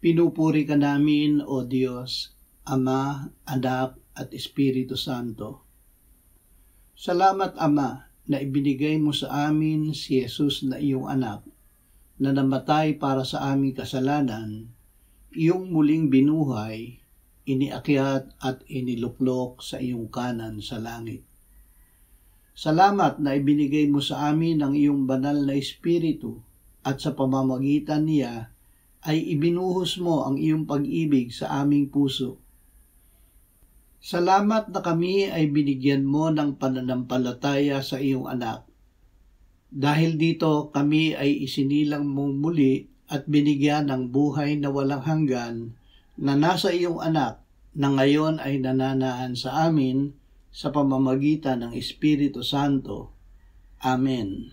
Pinupuri ka namin, O Diyos, Ama, Anak, at Espiritu Santo. Salamat, Ama, na ibinigay mo sa amin si Jesus na iyong anak, na namatay para sa aming kasalanan, iyong muling binuhay, iniakyat at iniluklok sa iyong kanan sa langit. Salamat na ibinigay mo sa amin ang iyong banal na Espiritu at sa pamamagitan niya ay ibinuhos mo ang iyong pag-ibig sa aming puso. Salamat na kami ay binigyan mo ng pananampalataya sa iyong anak. Dahil dito kami ay isinilang mong muli at binigyan ng buhay na walang hanggan na nasa iyong anak na ngayon ay nananaan sa amin sa pamamagitan ng Espiritu Santo. Amen.